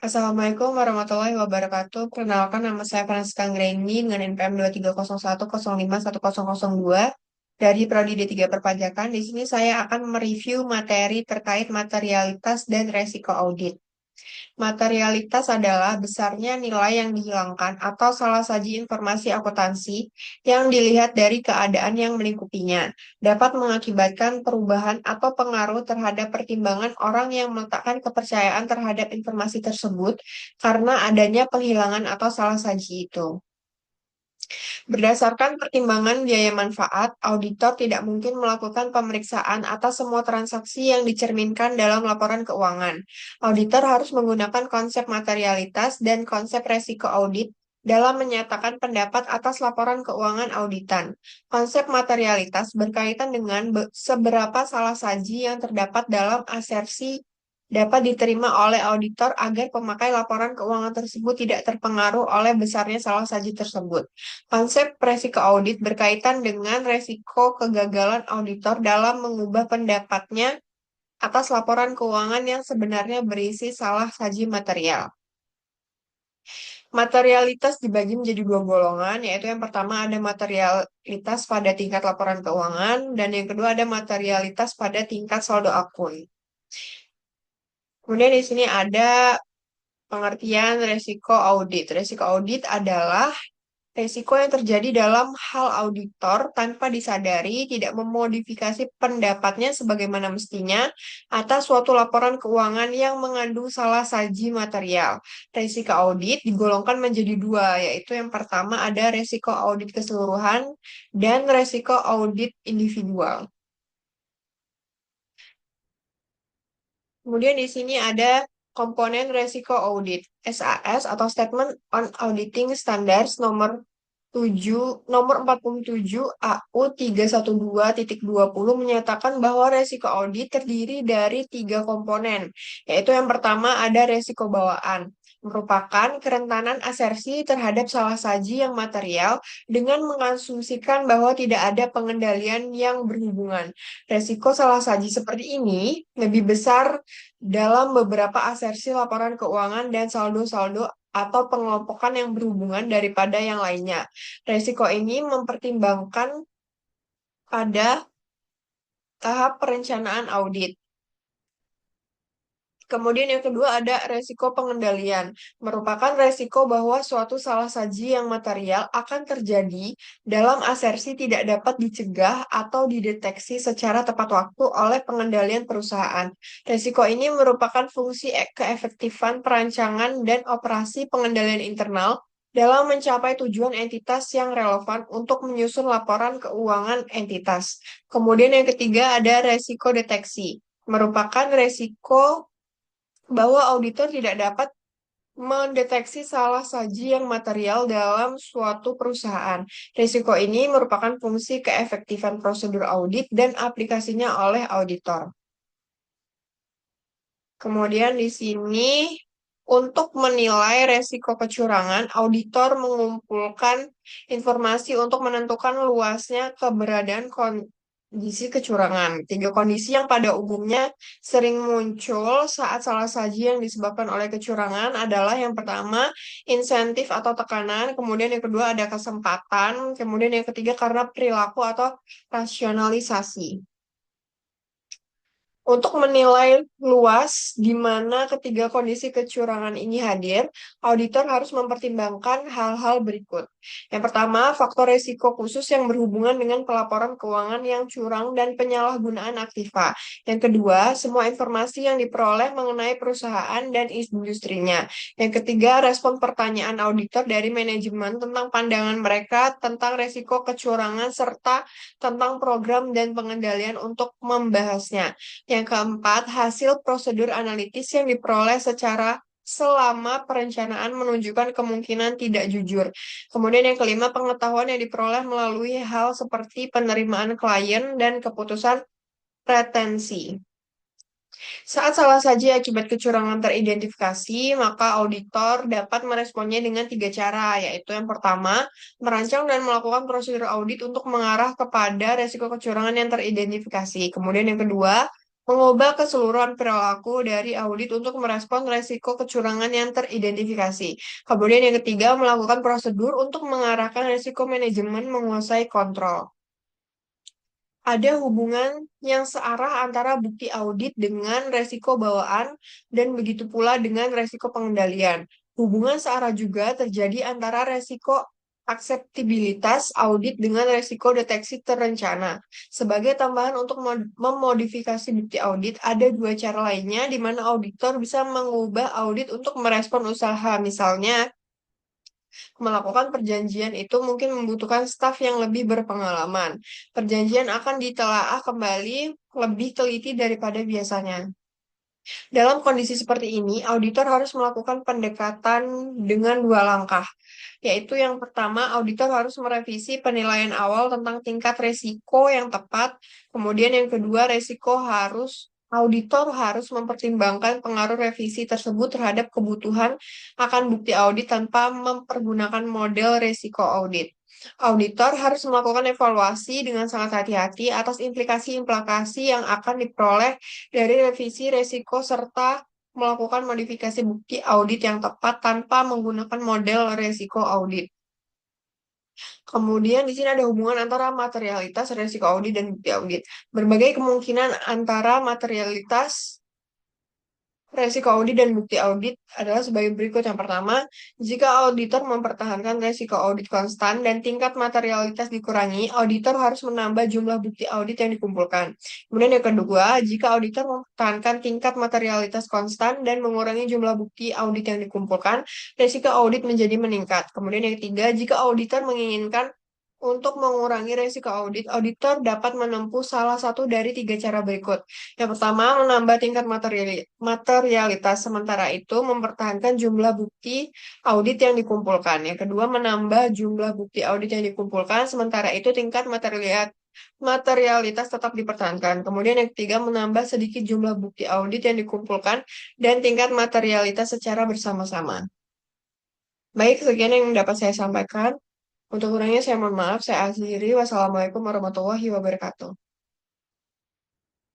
Assalamualaikum warahmatullahi wabarakatuh. Perkenalkan nama saya Francisca Anggraini dengan NPM 23010510102 dari Prodi D3 Perpajakan. Di sini saya akan mereview materi terkait materialitas dan resiko audit. Materialitas adalah besarnya nilai yang dihilangkan atau salah saji informasi akuntansi yang dilihat dari keadaan yang melingkupinya, dapat mengakibatkan perubahan atau pengaruh terhadap pertimbangan orang yang meletakkan kepercayaan terhadap informasi tersebut karena adanya penghilangan atau salah saji itu. Berdasarkan pertimbangan biaya manfaat, auditor tidak mungkin melakukan pemeriksaan atas semua transaksi yang dicerminkan dalam laporan keuangan. Auditor harus menggunakan konsep materialitas dan konsep resiko audit dalam menyatakan pendapat atas laporan keuangan auditan. Konsep materialitas berkaitan dengan seberapa salah saji yang terdapat dalam asersi dapat diterima oleh auditor agar pemakai laporan keuangan tersebut tidak terpengaruh oleh besarnya salah saji tersebut. Konsep resiko audit berkaitan dengan resiko kegagalan auditor dalam mengubah pendapatnya atas laporan keuangan yang sebenarnya berisi salah saji material. Materialitas dibagi menjadi dua golongan, yaitu yang pertama ada materialitas pada tingkat laporan keuangan, dan yang kedua ada materialitas pada tingkat saldo akun. Kemudian di sini ada pengertian resiko audit. Resiko audit adalah resiko yang terjadi dalam hal auditor tanpa disadari tidak memodifikasi pendapatnya sebagaimana mestinya atas suatu laporan keuangan yang mengandung salah saji material. Resiko audit digolongkan menjadi dua, yaitu yang pertama ada resiko audit keseluruhan dan resiko audit individual. Kemudian di sini ada komponen resiko audit, SAS atau Statement on Auditing Standards nomor 47 AU 312.20 menyatakan bahwa resiko audit terdiri dari tiga komponen, yaitu yang pertama ada resiko bawaan, merupakan kerentanan asersi terhadap salah saji yang material dengan mengasumsikan bahwa tidak ada pengendalian yang berhubungan. Resiko salah saji seperti ini lebih besar dalam beberapa asersi laporan keuangan dan saldo-saldo atau pengelompokan yang berhubungan daripada yang lainnya. Resiko ini mempertimbangkan pada tahap perencanaan audit. Kemudian yang kedua ada resiko pengendalian, merupakan resiko bahwa suatu salah saji yang material akan terjadi dalam asersi tidak dapat dicegah atau dideteksi secara tepat waktu oleh pengendalian perusahaan. Resiko ini merupakan fungsi keefektifan perancangan dan operasi pengendalian internal dalam mencapai tujuan entitas yang relevan untuk menyusun laporan keuangan entitas. Kemudian yang ketiga ada resiko deteksi, merupakan resiko bahwa auditor tidak dapat mendeteksi salah saji yang material dalam suatu perusahaan. Risiko ini merupakan fungsi keefektifan prosedur audit dan aplikasinya oleh auditor. Kemudian di sini untuk menilai resiko kecurangan, auditor mengumpulkan informasi untuk menentukan luasnya keberadaan kondisi kecurangan. Tiga kondisi yang pada umumnya sering muncul saat salah saji yang disebabkan oleh kecurangan adalah yang pertama, insentif atau tekanan, kemudian yang kedua ada kesempatan, kemudian yang ketiga karena perilaku atau rasionalisasi. Untuk menilai luas di mana ketiga kondisi kecurangan ini hadir, auditor harus mempertimbangkan hal-hal berikut. Yang pertama, faktor risiko khusus yang berhubungan dengan pelaporan keuangan yang curang dan penyalahgunaan aktiva. Yang kedua, semua informasi yang diperoleh mengenai perusahaan dan industrinya. Yang ketiga, respon pertanyaan auditor dari manajemen tentang pandangan mereka tentang risiko kecurangan serta tentang program dan pengendalian untuk membahasnya. Yang keempat, hasil prosedur analitis yang diperoleh secara selama perencanaan menunjukkan kemungkinan tidak jujur. Kemudian yang kelima, pengetahuan yang diperoleh melalui hal seperti penerimaan klien dan keputusan retensi. Saat salah saji akibat kecurangan teridentifikasi, maka auditor dapat meresponnya dengan tiga cara, yaitu yang pertama, merancang dan melakukan prosedur audit untuk mengarah kepada resiko kecurangan yang teridentifikasi. Kemudian yang kedua, Mengubah keseluruhan perilaku dari audit untuk merespon resiko kecurangan yang teridentifikasi. Kemudian yang ketiga, melakukan prosedur untuk mengarahkan resiko manajemen menguasai kontrol. Ada hubungan yang searah antara bukti audit dengan resiko bawaan dan begitu pula dengan resiko pengendalian. Hubungan searah juga terjadi antara resiko akseptabilitas audit dengan resiko deteksi terencana. Sebagai tambahan untuk memodifikasi bukti audit, ada dua cara lainnya di mana auditor bisa mengubah audit untuk merespon usaha. Misalnya, melakukan perjanjian itu mungkin membutuhkan staf yang lebih berpengalaman. Perjanjian akan ditelaah kembali lebih teliti daripada biasanya. Dalam kondisi seperti ini, auditor harus melakukan pendekatan dengan dua langkah, yaitu yang pertama, auditor harus merevisi penilaian awal tentang tingkat resiko yang tepat. Kemudian yang kedua, auditor harus mempertimbangkan pengaruh revisi tersebut terhadap kebutuhan akan bukti audit tanpa mempergunakan model resiko audit. Auditor harus melakukan evaluasi dengan sangat hati-hati atas implikasi-implikasi yang akan diperoleh dari revisi resiko serta melakukan modifikasi bukti audit yang tepat tanpa menggunakan model resiko audit. Kemudian di sini ada hubungan antara materialitas, resiko audit, dan bukti audit. Berbagai kemungkinan antara materialitas, resiko audit dan bukti audit adalah sebagai berikut. Yang pertama, jika auditor mempertahankan resiko audit konstan dan tingkat materialitas dikurangi, auditor harus menambah jumlah bukti audit yang dikumpulkan. Kemudian yang kedua, jika auditor mempertahankan tingkat materialitas konstan dan mengurangi jumlah bukti audit yang dikumpulkan, resiko audit menjadi meningkat. Kemudian yang ketiga, jika auditor menginginkan untuk mengurangi resiko audit, auditor dapat menempuh salah satu dari tiga cara berikut. Yang pertama, menambah tingkat materialitas, sementara itu mempertahankan jumlah bukti audit yang dikumpulkan. Yang kedua, menambah jumlah bukti audit yang dikumpulkan, sementara itu tingkat materialitas tetap dipertahankan. Kemudian yang ketiga, menambah sedikit jumlah bukti audit yang dikumpulkan dan tingkat materialitas secara bersama-sama. Baik, sekian yang dapat saya sampaikan. Untuk kurangnya saya mohon maaf, saya akhiri. Wassalamualaikum warahmatullahi wabarakatuh.